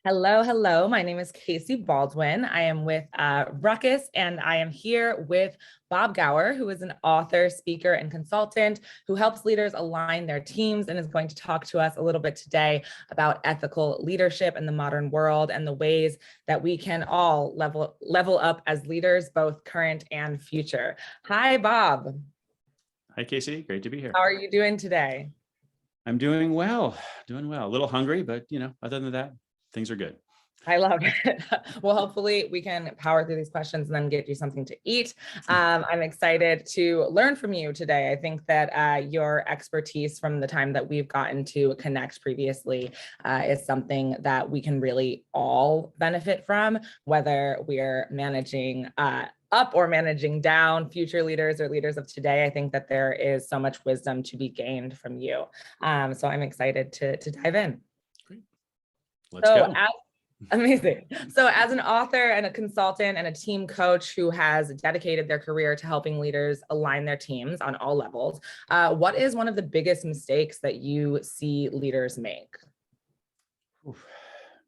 Hello, hello. My name is Kayci Baldwin. I am with Ruckus, and I am here with Bob Gower, who is an author, speaker, and consultant who helps leaders align their teams and is going to talk to us a little bit today about ethical leadership in the modern world and the ways that we can all level up as leaders, both current and future. Hi, Bob. Hi, Kayci. Great to be here. How are you doing today? I'm doing well. A little hungry, but other than that, things are good. I love it. Well, hopefully we can power through these questions and then get you something to eat. I'm excited to learn from you today. I think that your expertise from the time that we've gotten to connect previously is something that we can really all benefit from, whether we're managing up or managing down future leaders or leaders of today. I think that there is so much wisdom to be gained from you. So I'm excited to dive in. Great. Let's go. Amazing. So as an author and a consultant and a team coach who has dedicated their career to helping leaders align their teams on all levels, what is one of the biggest mistakes that you see leaders make?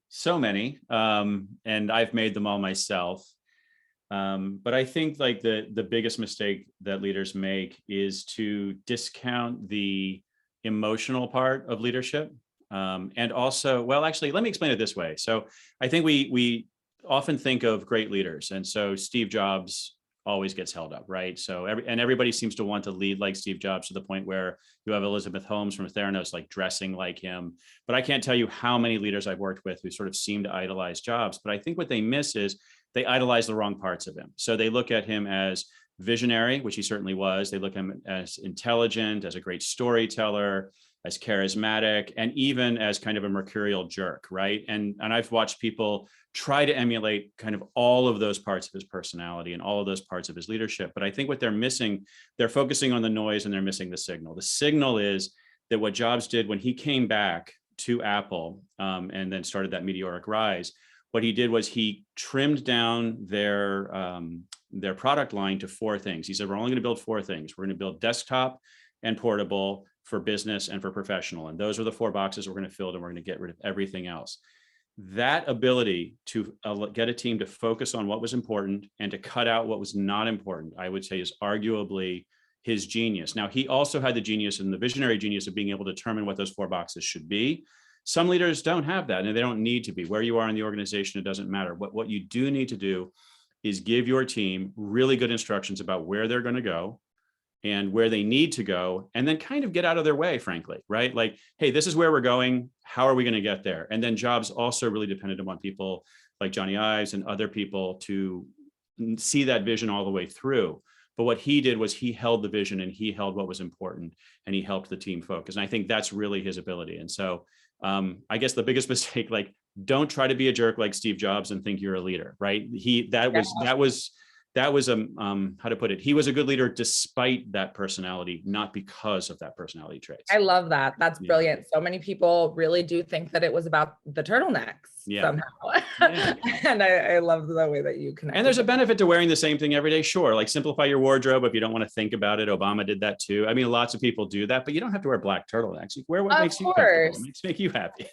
So many, and I've made them all myself. But I think like the biggest mistake that leaders make is to discount the emotional part of leadership. And also, well, actually, let me explain it this way. So I think we often think of great leaders. And so Steve Jobs always gets held up, right? So everybody seems to want to lead like Steve Jobs to the point where you have Elizabeth Holmes from Theranos like dressing like him. But I can't tell you how many leaders I've worked with who sort of seem to idolize Jobs. But I think what they miss is they idolize the wrong parts of him. So they look at him as visionary, which he certainly was. They look at him as intelligent, as a great storyteller, as charismatic, and even as kind of a mercurial jerk, right? And I've watched people try to emulate kind of all of those parts of his personality and all of those parts of his leadership. But I think what they're missing, they're focusing on the noise and they're missing the signal. The signal is that what Jobs did when he came back to Apple and then started that meteoric rise, what he did was he trimmed down their product line to 4 things. He said, we're only going to build 4 things. We're going to build desktop and portable for business and for professional. And those are the 4 boxes we're going to fill, and we're going to get rid of everything else. That ability to get a team to focus on what was important and to cut out what was not important, I would say is arguably his genius. Now, he also had the genius and the visionary genius of being able to determine what those 4 boxes should be. Some leaders don't have that, and they don't need to be. Where you are in the organization, it doesn't matter. What you do need to do is give your team really good instructions about where they're going to go and where they need to go, and then kind of get out of their way, frankly, right? Like, hey, this is where we're going. How are we going to get there? And then Jobs also really depended upon people like Johnny Ives and other people to see that vision all the way through. But what he did was he held the vision and he held what was important and he helped the team focus. And I think that's really his ability. And so I guess the biggest mistake, like, don't try to be a jerk like Steve Jobs and think you're a leader, right? That was how to put it. He was a good leader despite that personality, not because of that personality traits. I love that. That's brilliant. So many people really do think that it was about the turtlenecks somehow. And I love the way that you connect. And there's a benefit to wearing the same thing every day. Sure. Like, simplify your wardrobe if you don't want to think about it. Obama did that too. I mean, lots of people do that, but you don't have to wear black turtlenecks. You wear what makes you comfortable. What makes you happy.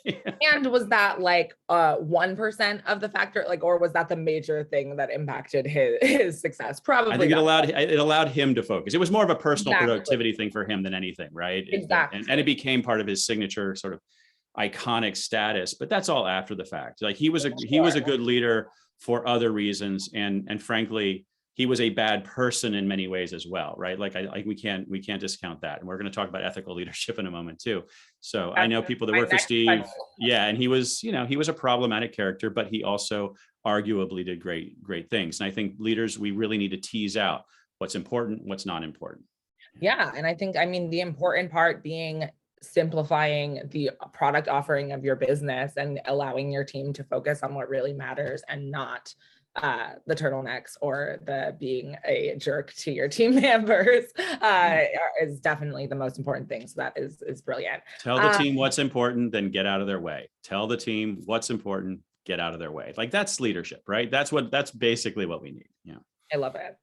And was that like 1% of the factor, like, or was that the major thing that impacted his success? Probably. I think it allowed him to focus. It was more of a personal productivity thing for him than anything, right? Exactly. And it became part of his signature sort of iconic status, but that's all after the fact. Like, he was a good leader for other reasons, and frankly, he was a bad person in many ways as well, right? Like, we can't discount that. And we're going to talk about ethical leadership in a moment too. So I know people that work for Steve. Yeah. And he was a problematic character, but he also arguably did great things. And I think leaders, we really need to tease out what's important, what's not important. Yeah. And I think, the important part being simplifying the product offering of your business and allowing your team to focus on what really matters and not the turtlenecks or the being a jerk to your team members is definitely the most important thing. So that is brilliant. Tell the team what's important, then get out of their way. Tell the team what's important, get out of their way. Like, that's leadership, right? That's basically what we need. Yeah. I love it.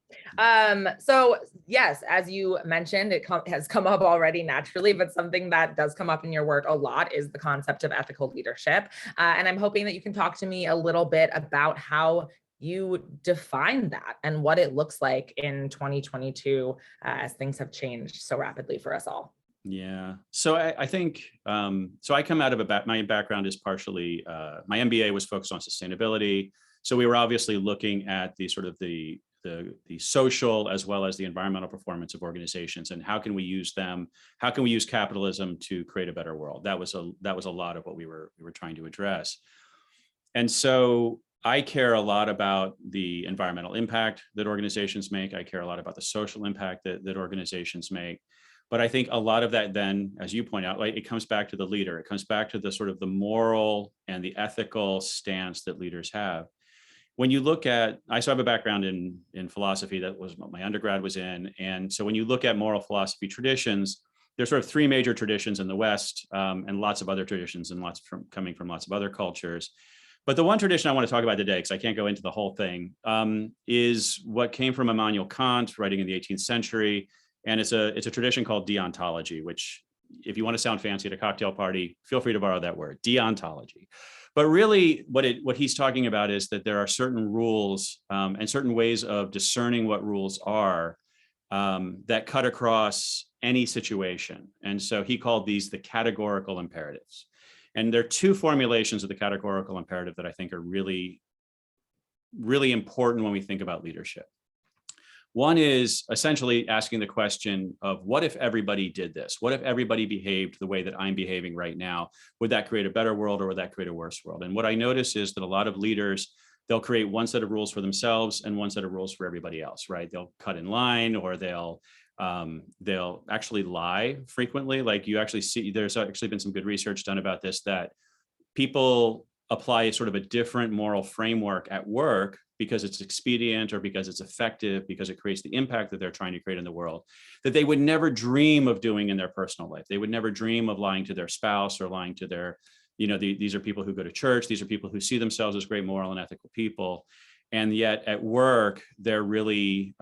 So yes, as you mentioned, it has come up already naturally, but something that does come up in your work a lot is the concept of ethical leadership. And I'm hoping that you can talk to me a little bit about how you define that and what it looks like in 2022 as things have changed so rapidly for us all. Yeah. So I think, so I come out of my background is partially, my MBA was focused on sustainability. So we were obviously looking at the sort of the social as well as the environmental performance of organizations, and how can we use them? How can we use capitalism to create a better world? That was a lot of what we were trying to address. And so I care a lot about the environmental impact that organizations make. I care a lot about the social impact that organizations make. But I think a lot of that then, as you point out, like, it comes back to the leader. It comes back to the sort of the moral and the ethical stance that leaders have. When you look at, I also have a background in philosophy. That was what my undergrad was in. And so when you look at moral philosophy traditions, there's sort of three major traditions in the West, and lots of other traditions, and coming from lots of other cultures. But the one tradition I want to talk about today, because I can't go into the whole thing, is what came from Immanuel Kant, writing in the 18th century. And it's a tradition called deontology, which, if you want to sound fancy at a cocktail party, feel free to borrow that word, deontology. But really what he's talking about is that there are certain rules and certain ways of discerning what rules are that cut across any situation. And so he called these the categorical imperatives. And there are two formulations of the categorical imperative that I think are really, really important when we think about leadership. One is essentially asking the question of, what if everybody did this? What if everybody behaved the way that I'm behaving right now? Would that create a better world, or would that create a worse world? And what I notice is that a lot of leaders, they'll create one set of rules for themselves and one set of rules for everybody else, right? They'll cut in line, or they'll actually lie frequently. Like, you actually see, there's actually been some good research done about this, that people apply sort of a different moral framework at work because it's expedient, or because it's effective, because it creates the impact that they're trying to create in the world, that they would never dream of doing in their personal life. They would never dream of lying to their spouse, or lying to their, these are people who go to church. These are people who see themselves as great moral and ethical people. And yet at work, they're really,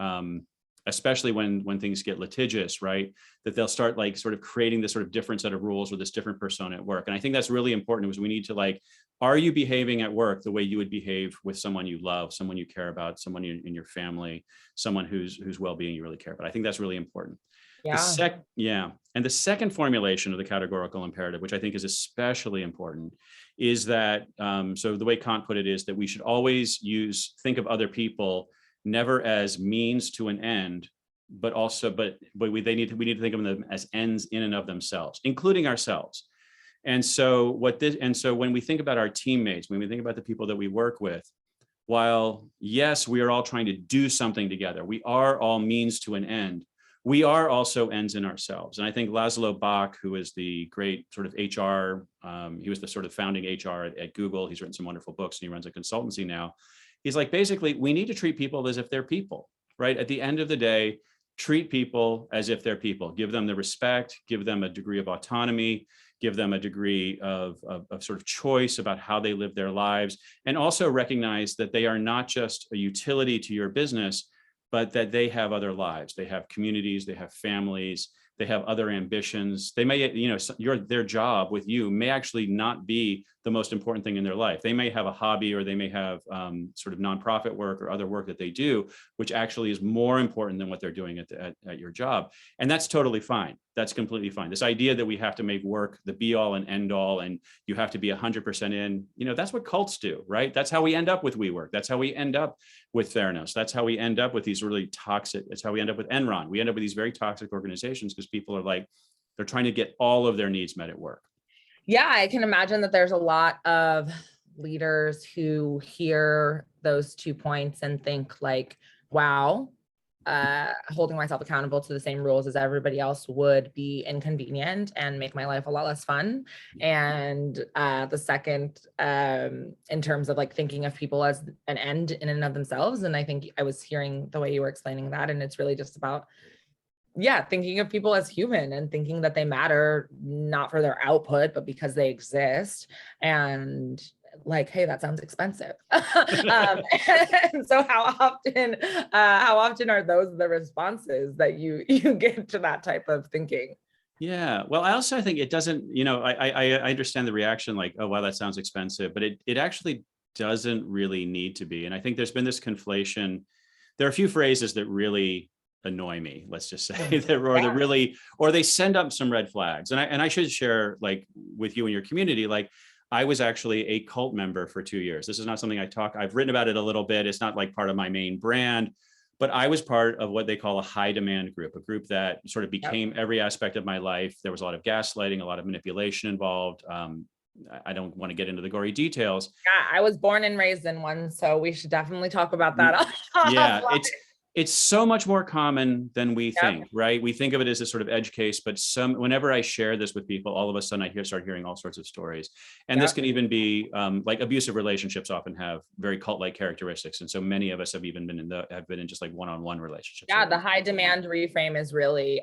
especially when things get litigious, right, that they'll start like sort of creating this sort of different set of rules, or this different persona at work. And I think that's really important, because we need to, like, are you behaving at work the way you would behave with someone you love, someone you care about, someone in your family, someone whose well-being you really care about? I think that's really important. Yeah. And the second formulation of the categorical imperative, which I think is especially important, is that, so the way Kant put it is that we should always think of other people never as means to an end, but we need to think of them as ends in and of themselves, including ourselves. And so when we think about our teammates, when we think about the people that we work with, while yes, we are all trying to do something together, we are all means to an end, we are also ends in ourselves. And I think Laszlo Bock, who is the great sort of HR, he was the sort of founding HR at Google. He's written some wonderful books, and he runs a consultancy now. He's like, basically, we need to treat people as if they're people, right? At the end of the day, treat people as if they're people. Give them the respect, give them a degree of autonomy, give them a degree of sort of choice about how they live their lives, and also recognize that they are not just a utility to your business, but that they have other lives. They have communities, they have families, they have other ambitions. They may, their job with you may actually not be the most important thing in their life. They may have a hobby, or they may have sort of nonprofit work or other work that they do, which actually is more important than what they're doing at your job. And that's totally fine. That's completely fine. This idea that we have to make work the be all and end all, and you have to be 100% in, that's what cults do, right? That's how we end up with WeWork. That's how we end up with Theranos. That's how we end up with these really toxic, it's how we end up with Enron. We end up with these very toxic organizations because people are like, they're trying to get all of their needs met at work. Yeah, I can imagine that there's a lot of leaders who hear those 2 points and think like, wow, holding myself accountable to the same rules as everybody else would be inconvenient and make my life a lot less fun. And the second, in terms of like thinking of people as an end in and of themselves. And I think I was hearing the way you were explaining that, and it's really just about, thinking of people as human and thinking that they matter not for their output, but because they exist. And like, hey, that sounds expensive. And so how often are those the responses that you get to that type of thinking? Yeah. Well, I think it doesn't, I understand the reaction like, oh, wow, that sounds expensive, but it actually doesn't really need to be. And I think there's been this conflation. There are a few phrases that really annoy me, let's just say, or they send up some red flags. And I should share like with you and your community, like I was actually a cult member for 2 years. This is not something I've written about it a little bit. It's not like part of my main brand, but I was part of what they call a high demand group, a group that sort of became every aspect of my life. There was a lot of gaslighting, a lot of manipulation involved. I don't want to get into the gory details. Yeah, I was born and raised in one, so we should definitely talk about that. Yeah, it's so much more common than we think, right? We think of it as a sort of edge case, but whenever I share this with people, all of a sudden I start hearing all sorts of stories. And this can even be like abusive relationships often have very cult-like characteristics. And so many of us have even been in just like one-on-one relationships. Yeah, the high demand reframe is really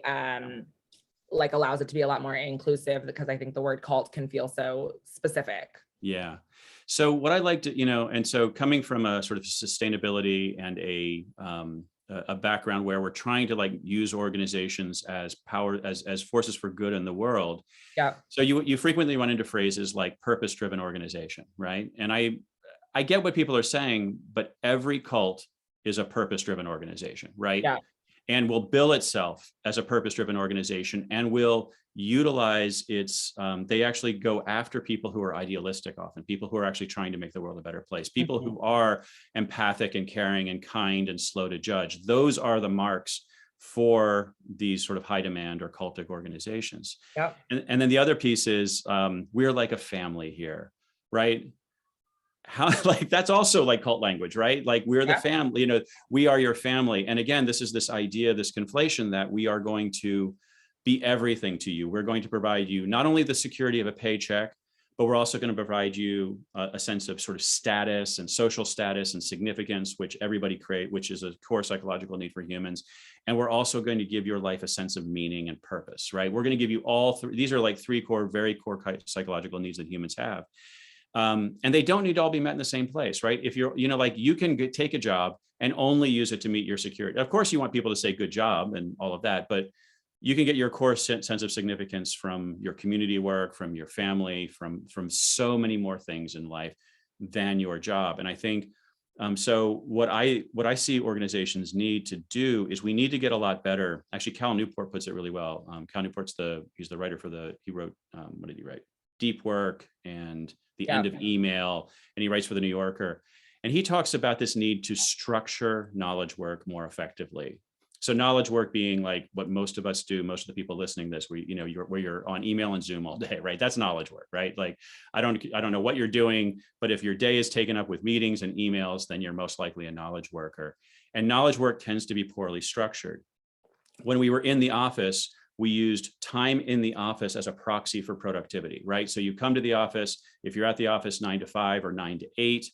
like allows it to be a lot more inclusive, because I think the word cult can feel so specific. Yeah. So what I like to, and so coming from a sort of sustainability and a background where we're trying to like use organizations as as forces for good in the world. Yeah. So you frequently run into phrases like purpose-driven organization, right? And I get what people are saying, but every cult is a purpose-driven organization, right? Yeah. And will bill itself as a purpose-driven organization and will utilize they actually go after people who are idealistic, often people who are actually trying to make the world a better place, people who are empathic and caring and kind and slow to judge. Those are the marks for these sort of high demand or cultic organizations. Yeah. And then the other piece is we're like a family here, right? How like that's also like cult language, right? Like we're the family, we are your family. And again, this idea, this conflation that we are going to be everything to you. We're going to provide you not only the security of a paycheck, but we're also going to provide you a sense of sort of status and social status and significance, which everybody which is a core psychological need for humans. And we're also going to give your life a sense of meaning and purpose, right? We're going to give you all three. These are like very core psychological needs that humans have. And they don't need to all be met in the same place, right? If you're, like you can take a job and only use it to meet your security. Of course, you want people to say good job and all of that, but you can get your core sense of significance from your community work, from your family, from so many more things in life than your job. And I think, so what I see organizations need to do is we need to get a lot better. Actually, Cal Newport puts it really well. Cal Newport's he's the writer he wrote, what did he write? Deep Work and The End of Email, and he writes for the New Yorker. And he talks about this need to structure knowledge work more effectively. So knowledge work being like what most of us do, most of the people listening to this, where you're on email and Zoom all day, right? That's knowledge work, right? Like I don't know what you're doing, but if your day is taken up with meetings and emails, then you're most likely a knowledge worker. And knowledge work tends to be poorly structured. When we were in the office, we used time in the office as a proxy for productivity, right? So you come to the office, if you're at the office 9 to 5 or 9 to 8,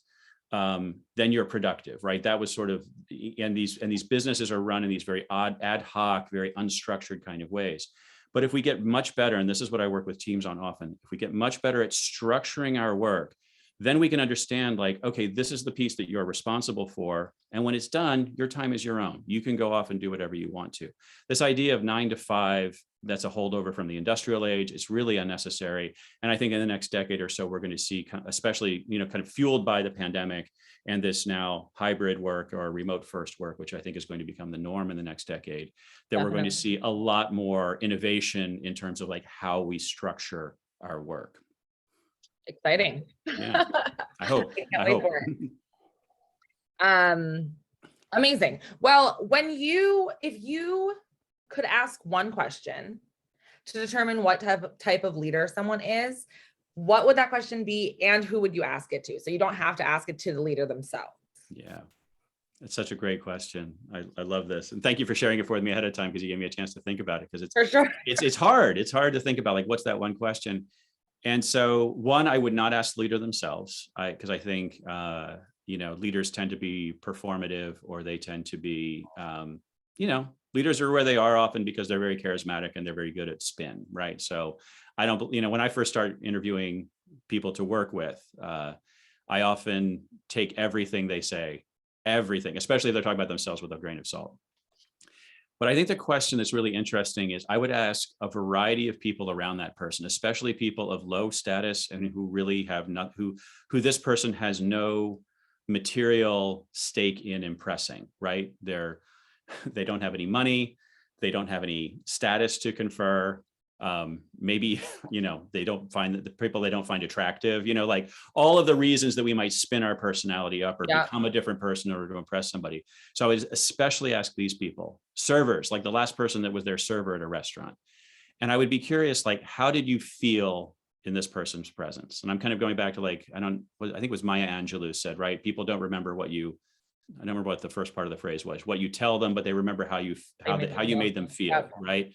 then you're productive, right? That was sort of, and these businesses are run in these very ad hoc, very unstructured kind of ways. But if we get much better, and this is what I work with teams on often, if we get much better at structuring our work, then we can understand like, okay, this is the piece that you're responsible for. And when it's done, your time is your own. You can go off and do whatever you want to. This idea of 9 to 5, that's a holdover from the industrial age. It's really unnecessary. And I think in the next decade or so, we're going to see, especially, kind of fueled by the pandemic and this now hybrid work or remote first work, which I think is going to become the norm in the next decade, that we're going to see a lot more innovation in terms of like how we structure our work. Exciting. Yeah, I hope. Amazing. Well, if you could ask one question to determine what type of leader someone is, what would that question be, and who would you ask it to? So you don't have to ask it to the leader themselves. Yeah, it's such a great question. I love this, and thank you for sharing it with me ahead of time, because you gave me a chance to think about it. Because it's for sure. It's hard. It's hard to think about like what's that one question. And so one, I would not ask the leader themselves, because I think, leaders tend to be performative, or they tend to be, leaders are where they are often because they're very charismatic and they're very good at spin, right? So I don't, when I first started interviewing people to work with, I often take everything they say, everything, especially if they're talking about themselves, with a grain of salt. But I think the question that's really interesting is I would ask a variety of people around that person, especially people of low status and who really have not, who this person has no material stake in impressing, right? They don't have any money, they don't have any status to confer. Maybe, they don't find the people they don't find attractive, like all of the reasons that we might spin our personality up or Yeah. become a different person in order to impress somebody. So I would especially ask these people, servers, like the last person that was their server at a restaurant. And I would be curious, like, how did you feel in this person's presence? And I'm kind of going back to I think it was Maya Angelou said, right? People don't remember I don't remember what the first part of the phrase was, what you tell them, but they remember how you made them feel, Yeah. right?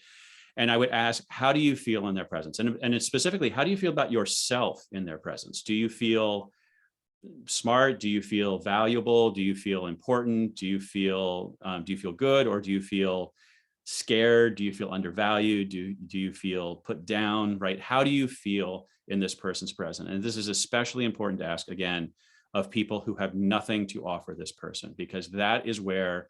And I would ask, how do you feel in their presence? And specifically, how do you feel about yourself in their presence? Do you feel smart? Do you feel valuable? Do you feel important? Do you feel good? Or do you feel scared? Do you feel undervalued? Do you feel put down, right? How do you feel in this person's presence? And this is especially important to ask, again, of people who have nothing to offer this person, because that is where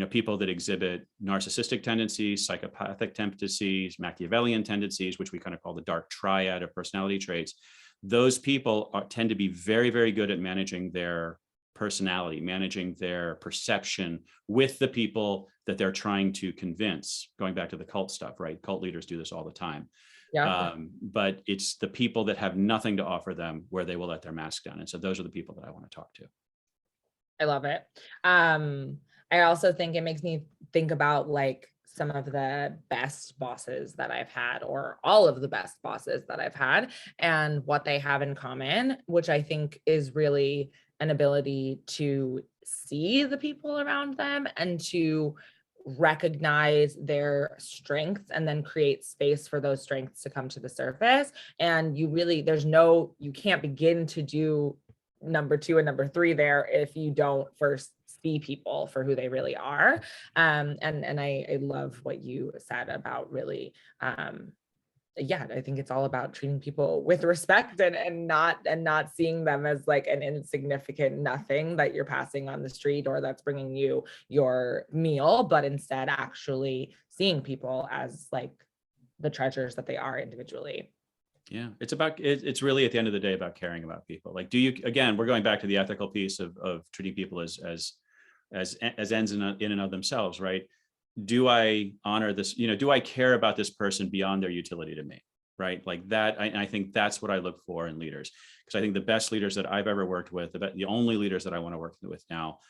people that exhibit narcissistic tendencies, psychopathic tendencies, Machiavellian tendencies, which we kind of call the dark triad of personality traits, those people tend to be very, very good at managing their personality, managing their perception with the people that they're trying to convince. Going back to the cult stuff, right? Cult leaders do this all the time. Yeah. But it's the people that have nothing to offer them where they will let their mask down. And so those are the people that I want to talk to. I love it. I also think it makes me think about some of the best bosses that I've had, or all of the best bosses that I've had, and what they have in common, which I think is really an ability to see the people around them and to recognize their strengths and then create space for those strengths to come to the surface. And you can't begin to do number 2 and number 3 there if you don't first see people for who they really are. And I love what you said about really, I think it's all about treating people with respect and not seeing them as like an insignificant nothing that you're passing on the street or that's bringing you your meal, but instead actually seeing people as like the treasures that they are individually. Yeah, it's really at the end of the day about caring about people. Like, we're going back to the ethical piece of treating people as ends in and of themselves, right? Do I honor this? Do I care about this person beyond their utility to me? Right? Like that. I think that's what I look for in leaders, because I think the best leaders that I've ever worked with, the only leaders that I want to work with now,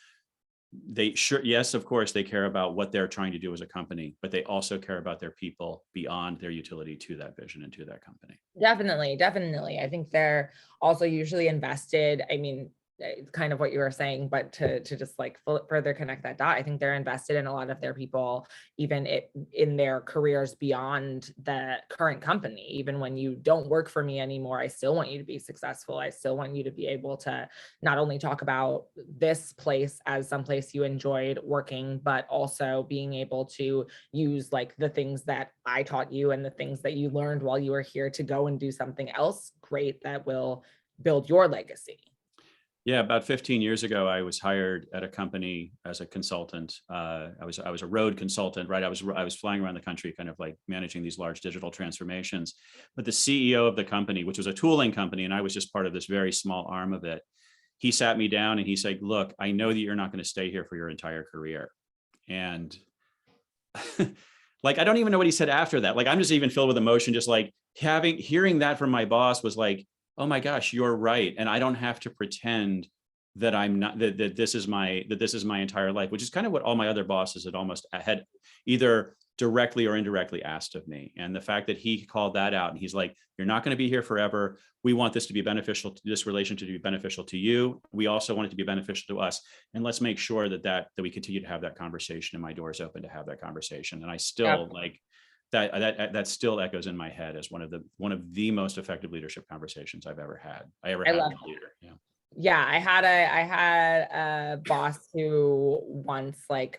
yes, of course, they care about what they're trying to do as a company, but they also care about their people beyond their utility to that vision and to that company. Definitely. I think they're also usually invested. I mean, it's kind of what you were saying, but to just like further connect that dot, I think they're invested in a lot of their people, even in their careers beyond the current company. Even when you don't work for me anymore, I still want you to be successful. I still want you to be able to not only talk about this place as someplace you enjoyed working, but also being able to use like the things that I taught you and the things that you learned while you were here to go and do something else great that will build your legacy. Yeah, about 15 years ago, I was hired at a company as a consultant. I was a road consultant, right? I was flying around the country, kind of like managing these large digital transformations. But the CEO of the company, which was a tooling company, and I was just part of this very small arm of it, he sat me down and he said, "Look, I know that you're not going to stay here for your entire career." And like, I don't even know what he said after that. Like, I'm just even filled with emotion, just like hearing that from my boss was like, oh my gosh, you're right. And I don't have to pretend that I'm not, that this is my entire life, which is kind of what all my other bosses had either directly or indirectly asked of me. And the fact that he called that out and he's like, you're not going to be here forever. We want this to be beneficial, this relationship to be beneficial to you. We also want it to be beneficial to us. And let's make sure that we continue to have that conversation, and my door is open to have that conversation. And I still like, that still echoes in my head as one of the most effective leadership conversations I've ever had. I had with a leader. Yeah, I had a boss who once, I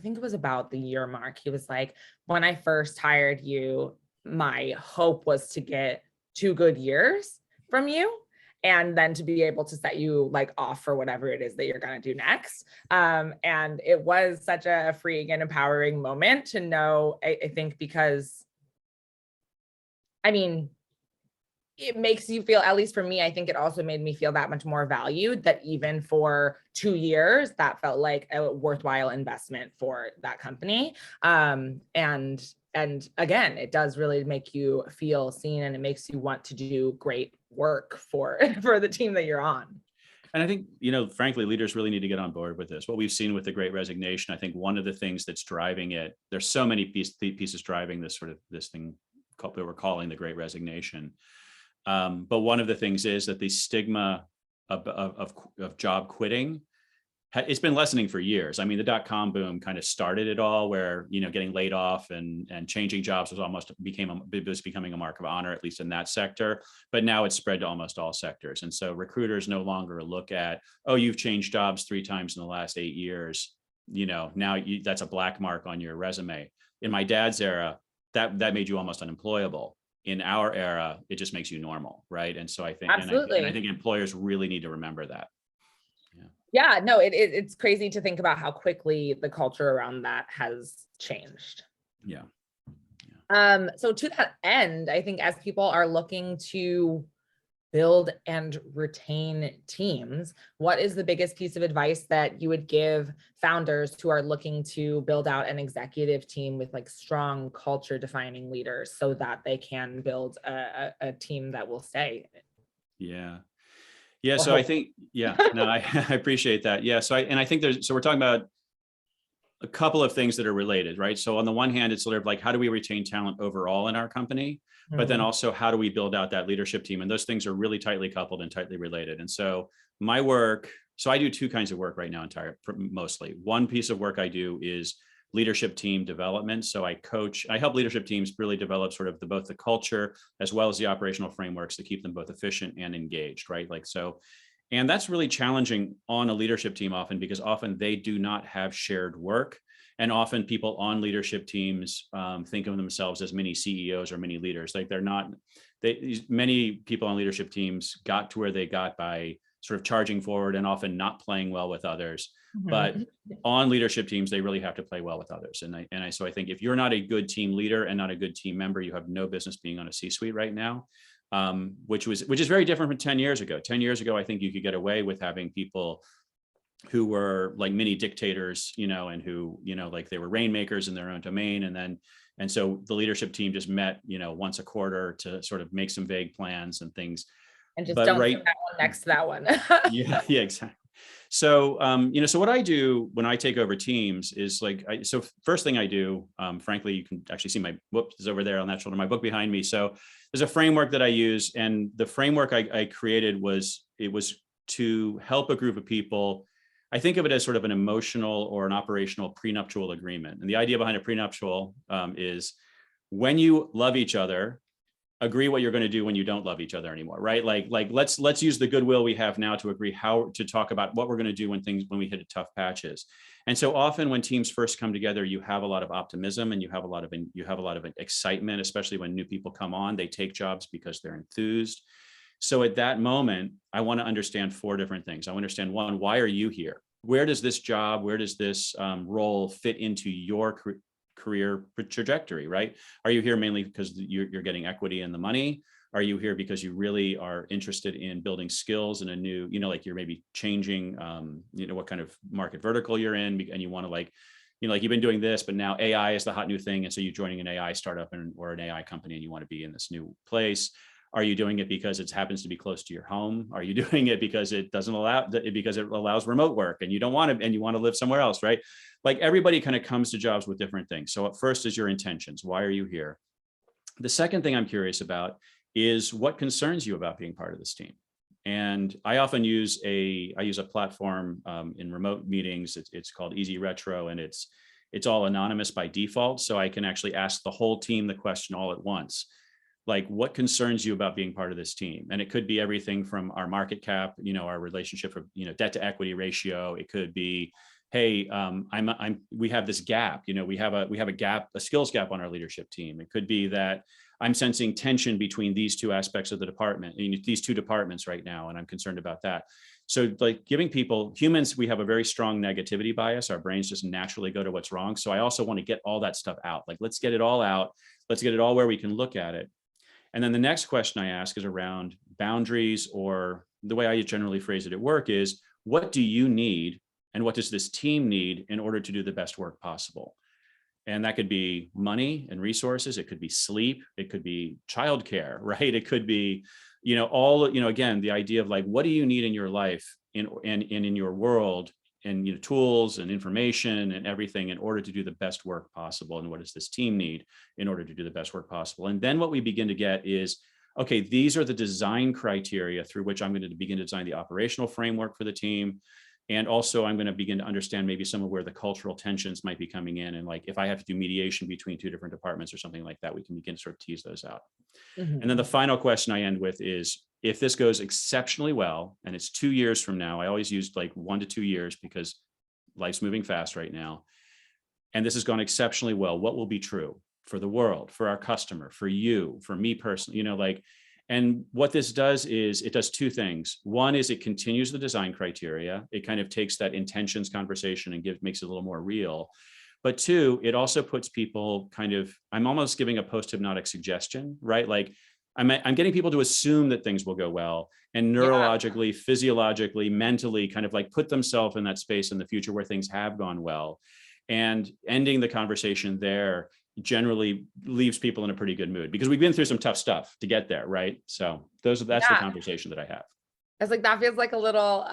think it was about the year mark, he was like, when I first hired you, my hope was to get 2 good years from you. and then to be able to set you like off for whatever it is that you're going to do next. And it was such a freeing and empowering moment to know, I think, because I mean, it makes you feel, at least for me, I think it also made me feel that much more valued, that even for 2 years, that felt like a worthwhile investment for that company. And again, it does really make you feel seen, and it makes you want to do great work for the team that you're on. And I think, frankly, leaders really need to get on board with this. What we've seen with the Great Resignation, I think one of the things that's driving it, there's so many pieces driving this thing that we're calling the Great Resignation. But one of the things is that the stigma of job quitting, it's been lessening for years. I mean, the dot-com boom kind of started it all, where, getting laid off and changing jobs was becoming a mark of honor, at least in that sector. But now it's spread to almost all sectors. And so recruiters no longer look at, oh, you've changed jobs 3 times in the last 8 years. Now that's a black mark on your resume. In my dad's era, that made you almost unemployable. In our era, it just makes you normal, right? And so I think, absolutely, and I think employers really need to remember that. Yeah, no, it's crazy to think about how quickly the culture around that has changed. Yeah. So to that end, I think as people are looking to build and retain teams, what is the biggest piece of advice that you would give founders who are looking to build out an executive team with like strong culture defining leaders so that they can build a team that will stay? Yeah. So I think, I appreciate that. Yeah. So I think we're talking about a couple of things that are related, right? So on the one hand, it's sort of like, how do we retain talent overall in our company? But then also, how do we build out that leadership team? And those things are really tightly coupled and tightly related. And so my work, so I do 2 kinds of work right now, mostly. One piece of work I do is leadership team development. So I help leadership teams really develop sort of both the culture as well as the operational frameworks to keep them both efficient and engaged, right? And that's really challenging on a leadership team often, because often they do not have shared work. And often people on leadership teams think of themselves as mini CEOs or mini leaders. Like many people on leadership teams got to where they got by sort of charging forward and often not playing well with others. But on leadership teams, they really have to play well with others. So I think if you're not a good team leader and not a good team member, you have no business being on a C-suite right now, which is very different from 10 years ago. 10 years ago, I think you could get away with having people who were like mini dictators, and who, like they were rainmakers in their own domain. And so the leadership team just met, once a quarter to sort of make some vague plans and things. And just don't put that one next to that one. Yeah, exactly. So, so what I do when I take over teams is so first thing I do, frankly, you can actually see my book is over there on that shoulder, my book behind me. So there's a framework that I use, and the framework I created was to help a group of people. I think of it as sort of an emotional or an operational prenuptial agreement. And the idea behind a prenuptial is when you love each other, agree what you're going to do when you don't love each other anymore, right? Like let's use the goodwill we have now to agree how to talk about what we're going to do when we hit tough patches. And so often when teams first come together, you have a lot of optimism and you have a lot of excitement, especially when new people come on. They take jobs because they're enthused. So at that moment, I want to understand 4 different things. I want to understand, 1, why are you here? Where does this role fit into your career trajectory, right? Are you here mainly because you're getting equity in the money? Are you here because you really are interested in building skills in a new, like you're maybe changing, what kind of market vertical you're in, and you want to like you've been doing this, but now AI is the hot new thing. And so you're joining an AI startup or an AI company and you want to be in this new place. Are you doing it because it happens to be close to your home? Are you doing it because it allows remote work and you don't want to, and you want to live somewhere else, right? Like everybody kind of comes to jobs with different things. So at first is your intentions. Why are you here? The second thing I'm curious about is what concerns you about being part of this team. And I often use a platform in remote meetings. It's called Easy Retro, and it's all anonymous by default. So I can actually ask the whole team the question all at once. Like, what concerns you about being part of this team? And it could be everything from our market cap, our relationship of, debt to equity ratio. It could be, hey, we have this gap, we have a skills gap on our leadership team. It could be that I'm sensing tension between these two aspects of the department, these two departments right now, and I'm concerned about that. So like giving people, humans, we have a very strong negativity bias. Our brains just naturally go to what's wrong. So I also want to get all that stuff out. Like, let's get it all out. Let's get it all where we can look at it. And then the next question I ask is around boundaries, or the way I generally phrase it at work is, what do you need and what does this team need in order to do the best work possible? And that could be money and resources. It could be sleep. It could be childcare, right? It could be, again, the idea of like, what do you need in your life and in your world, and tools and information and everything in order to do the best work possible? And what does this team need in order to do the best work possible? And then what we begin to get is, okay, these are the design criteria through which I'm going to begin to design the operational framework for the team. And also I'm going to begin to understand maybe some of where the cultural tensions might be coming in. And like, if I have to do mediation between two different departments or something like that, we can begin to sort of tease those out. And then the final question I end with is, if this goes exceptionally well, and it's 2 years from now, I always use like 1 to 2 years because life's moving fast right now. And this has gone exceptionally well, what will be true for the world, for our customer, for you, for me personally, and what this does is it does two things. One is it continues the design criteria. It kind of takes that intentions conversation and makes it a little more real. But two, it also puts people I'm almost giving a post-hypnotic suggestion, right? Like I'm getting people to assume that things will go well, and neurologically, physiologically, mentally kind of like put themselves in that space in the future where things have gone well. And ending the conversation there generally leaves people in a pretty good mood, because we've been through some tough stuff to get there, right? So that's the conversation that I have. It's like, that feels like a little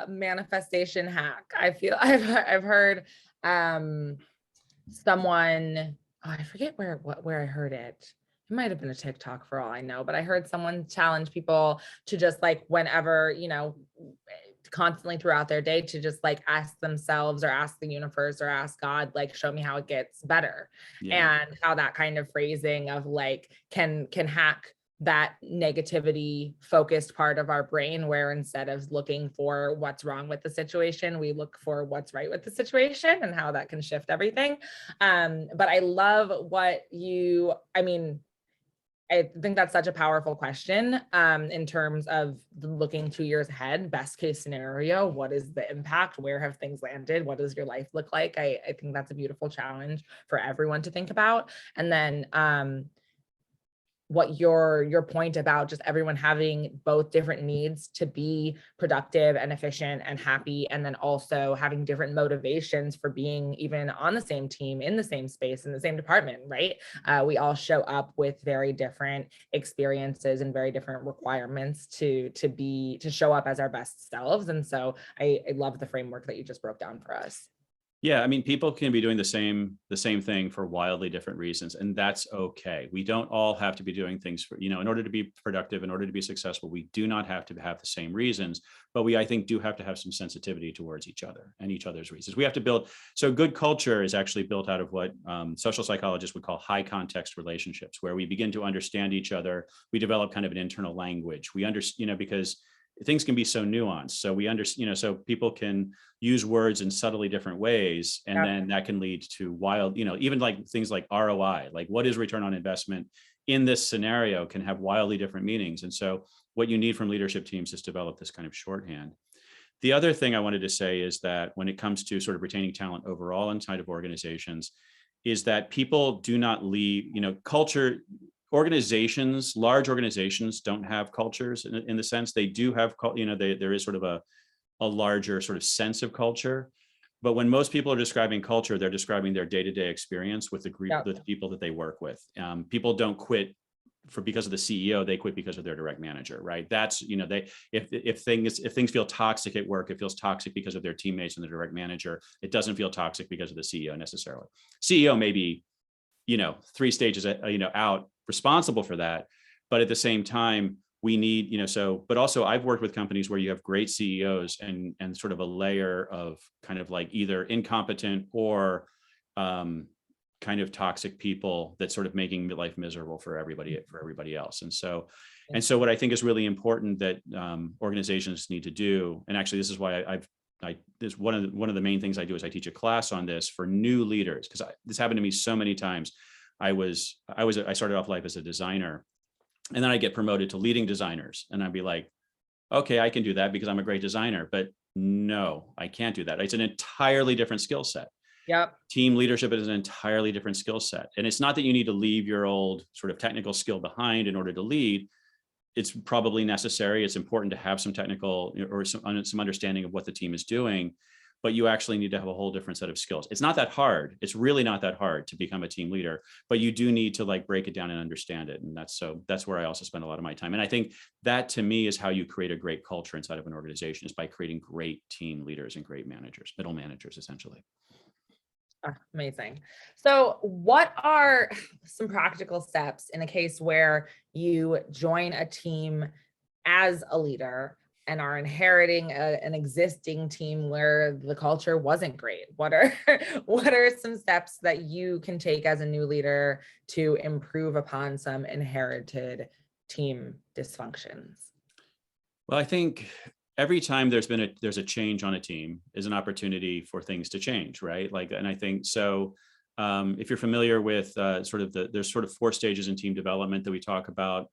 manifestation hack. I feel I've heard someone, I forget where I heard it. It might have been a TikTok for all I know, but I heard someone challenge people to just like, whenever, constantly throughout their day, to just like ask themselves or ask the universe or ask God, like, show me how it gets better. And how that kind of phrasing of like can hack that negativity focused part of our brain, where instead of looking for what's wrong with the situation, we look for what's right with the situation, and how that can shift everything. But I love I think that's such a powerful question in terms of looking 2 years ahead, best case scenario, what is the impact? Where have things landed? What does your life look like? I think that's a beautiful challenge for everyone to think about. And then what your point about just everyone having both different needs to be productive and efficient and happy, and then also having different motivations for being even on the same team, in the same space, in the same department, right? We all show up with very different experiences and very different requirements to show up as our best selves. And so I love the framework that you just broke down for us. Yeah, I mean, people can be doing the same thing for wildly different reasons, and that's okay. We don't all have to be doing things for, in order to be productive, in order to be successful, we do not have to have the same reasons, but we, I think, do have to have some sensitivity towards each other and each other's reasons. We have to build, so good culture is actually built out of what social psychologists would call high context relationships, where we begin to understand each other. We develop kind of an internal language. We understand, because things can be so nuanced. So we understand, so people can use words in subtly different ways. And then that can lead to wild, even like things like ROI, like what is return on investment in this scenario, can have wildly different meanings. And so what you need from leadership teams is develop this kind of shorthand. The other thing I wanted to say is that when it comes to sort of retaining talent overall inside of organizations, is that people do not leave, culture. Organizations, large organizations don't have cultures in the sense they do have, there is sort of a larger sort of sense of culture. But when most people are describing culture, they're describing their day-to-day experience with the group, the people that they work with. People don't quit because of the CEO, they quit because of their direct manager, right? That's, if things feel toxic at work, it feels toxic because of their teammates and the direct manager. It doesn't feel toxic because of the CEO necessarily. CEO may be, 3 stages, out, responsible for that. But at the same time, we need, but also I've worked with companies where you have great CEOs and sort of a layer of kind of like either incompetent or kind of toxic people that sort of making life miserable for everybody else. And so what I think is really important that organizations need to do, and actually this is why this one of the main things I do is I teach a class on this for new leaders, because this happened to me so many times. I started off life as a designer, and then I get promoted to leading designers, and I'd be like, okay, I can do that because I'm a great designer, but no, I can't do that. It's an entirely different skill set. Yep. Team leadership is an entirely different skill set. And it's not that you need to leave your old sort of technical skill behind in order to lead. It's probably necessary. It's important to have some technical or some understanding of what the team is doing, but you actually need to have a whole different set of skills. It's not that hard. It's really not that hard to become a team leader, but you do need to like break it down and understand it. And that's where I also spend a lot of my time. And I think that to me is how you create a great culture inside of an organization, is by creating great team leaders and great managers, middle managers, essentially. Amazing. So what are some practical steps in a case where you join a team as a leader and are inheriting an existing team where the culture wasn't great? What are some steps that you can take as a new leader to improve upon some inherited team dysfunctions? Well, I think every time there's a change on a team is an opportunity for things to change, right? Like, and I think so. If you're familiar with there's sort of 4 stages in team development that we talk about.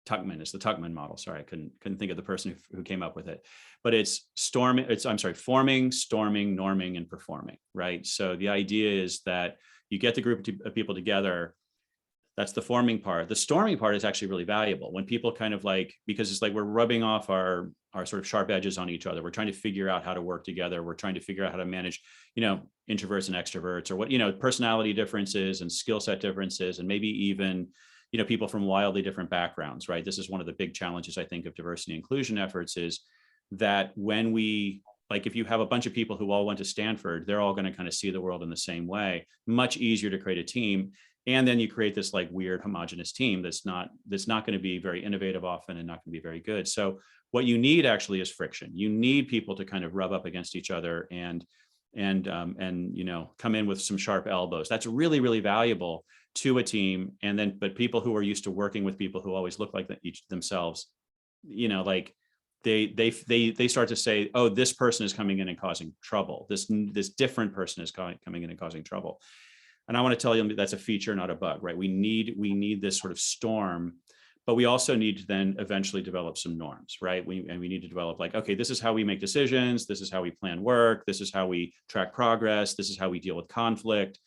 Tuckman is the Tuckman model. Sorry, I couldn't think of the person who came up with it, but it's forming, storming, norming, and performing, right? So the idea is that you get the group of people together. That's the forming part. The storming part is actually really valuable when people kind of like, because it's like we're rubbing off our sort of sharp edges on each other. We're trying to figure out how to work together. We're trying to figure out how to manage, introverts and extroverts, or what, personality differences and skill set differences, and maybe even, people from wildly different backgrounds, right? This is one of the big challenges, I think, of diversity and inclusion efforts, is that when if you have a bunch of people who all went to Stanford, they're all going to kind of see the world in the same way. Much easier to create a team. And then you create this like weird homogenous team that's not going to be very innovative often and not going to be very good. So what you need actually is friction. You need people to kind of rub up against each other and come in with some sharp elbows. That's really, really valuable to a team. But people who are used to working with people who always look like each themselves, like they start to say, oh, this person is coming in and causing trouble. This different person is coming in and causing trouble. And I want to tell you that's a feature, not a bug, right? We need this sort of storm, but we also need to then eventually develop some norms, right? We need to develop like, okay, this is how we make decisions. This is how we plan work. This is how we track progress. This is how we deal with conflict.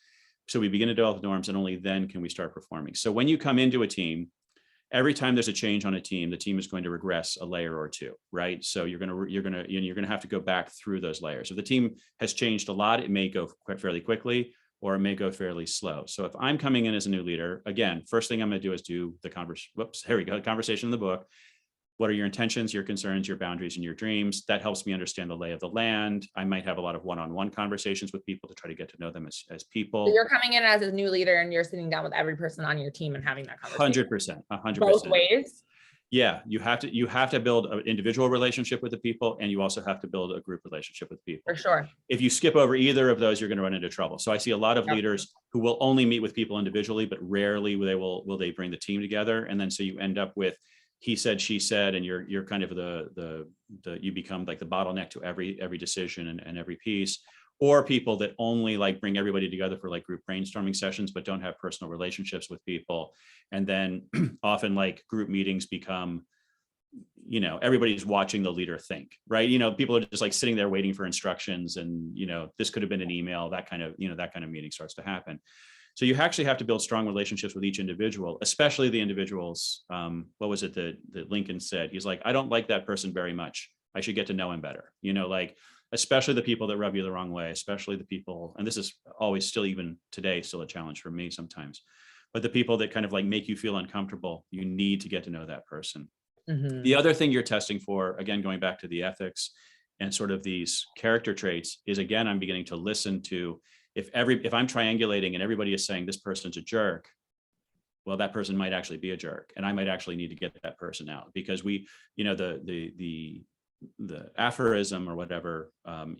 So we begin to develop norms, and only then can we start performing. So when you come into a team, every time there's a change on a team, the team is going to regress a layer or two, right? So you're going to have to go back through those layers. If the team has changed a lot, it may go fairly quickly, or it may go fairly slow. So if I'm coming in as a new leader, again, first thing I'm going to do is do the conversation in the book. What are your intentions, your concerns, your boundaries, and your dreams? That helps me understand the lay of the land. I might have a lot of one-on-one conversations with people to try to get to know them as people. So you're coming in as a new leader and you're sitting down with every person on your team and having that conversation. 100%. Both ways? Yeah, you have to build an individual relationship with the people, and you also have to build a group relationship with people. For sure. If you skip over either of those, you're going to run into trouble. So I see a lot of leaders who will only meet with people individually, but rarely will they bring the team together. And then so you end up with he said, she said, and you're kind of you become like the bottleneck to every decision and every piece. Or people that only like bring everybody together for like group brainstorming sessions, but don't have personal relationships with people. And then often like group meetings become, everybody's watching the leader think, right? People are just like sitting there waiting for instructions, and, this could have been an email, that kind of meeting starts to happen. So you actually have to build strong relationships with each individual, especially the individuals. What was it that Lincoln said? He's like, I don't like that person very much. I should get to know him better. Especially the people that rub you the wrong way, especially the people, and this is always still, even today, still a challenge for me sometimes, but the people that kind of like make you feel uncomfortable, you need to get to know that person. Mm-hmm. The other thing you're testing for, again, going back to the ethics and sort of these character traits, is again, I'm beginning to listen to, if I'm triangulating and everybody is saying this person's a jerk, well, that person might actually be a jerk, and I might actually need to get that person out, because the aphorism or whatever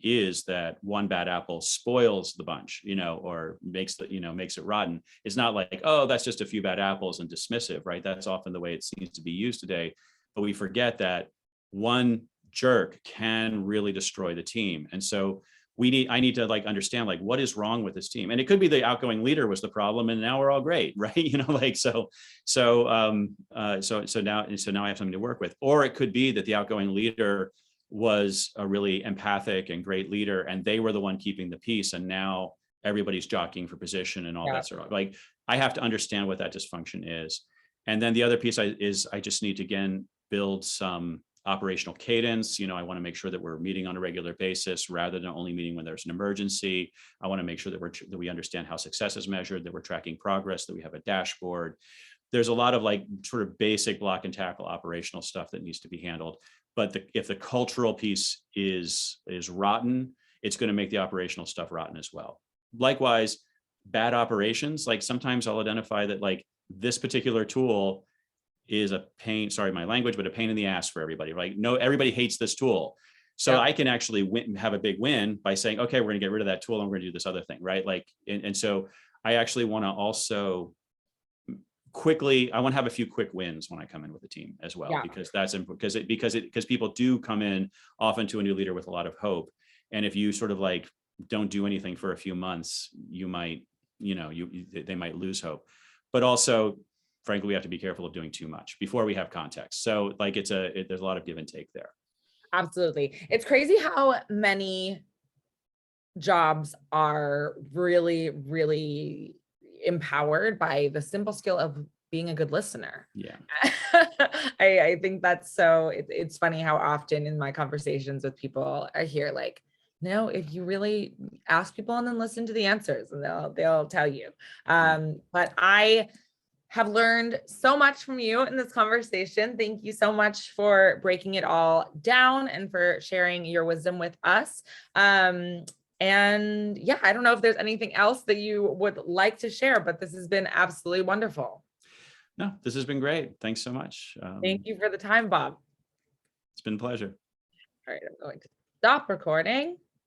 is that one bad apple spoils the bunch, or makes it rotten. It's not like, oh, that's just a few bad apples and dismissive, right? That's often the way it seems to be used today. But we forget that one jerk can really destroy the team. And so I need to like understand like what is wrong with this team. And it could be the outgoing leader was the problem and now we're all great, right? You know, like, so now I have something to work with. Or it could be that the outgoing leader was a really empathic and great leader and they were the one keeping the peace. And now everybody's jockeying for position and all that sort of, like, I have to understand what that dysfunction is. And then the other piece is I just need to, again, build some operational cadence. You know, I want to make sure that we're meeting on a regular basis rather than only meeting when there's an emergency. I want to make sure that we understand how success is measured, that we're tracking progress, that we have a dashboard. There's a lot of like sort of basic block and tackle operational stuff that needs to be handled. But if the cultural piece is rotten, it's going to make the operational stuff rotten as well. Likewise, bad operations, like sometimes I'll identify that like this particular tool is a pain, sorry, my language, but a pain in the ass for everybody. Like, no, everybody hates this tool. So I can actually have a big win by saying, okay, we're gonna get rid of that tool and we're gonna do this other thing, right? Like, and so I actually wanna also I wanna have a few quick wins when I come in with a team as well, because that's important, because people do come in often to a new leader with a lot of hope. And if you sort of like don't do anything for a few months, you might, you know, they might lose hope. But also, frankly, we have to be careful of doing too much before we have context. So like there's a lot of give and take there. Absolutely. It's crazy how many jobs are really, really empowered by the simple skill of being a good listener. Yeah. I think that's so, it's funny how often in my conversations with people I hear like, no, if you really ask people and then listen to the answers and they'll tell you. But I have learned so much from you in this conversation. Thank you so much for breaking it all down and for sharing your wisdom with us. And yeah, I don't know if there's anything else that you would like to share, but this has been absolutely wonderful. No, this has been great. Thanks so much. Thank you for the time, Bob. It's been a pleasure. All right, I'm going to stop recording.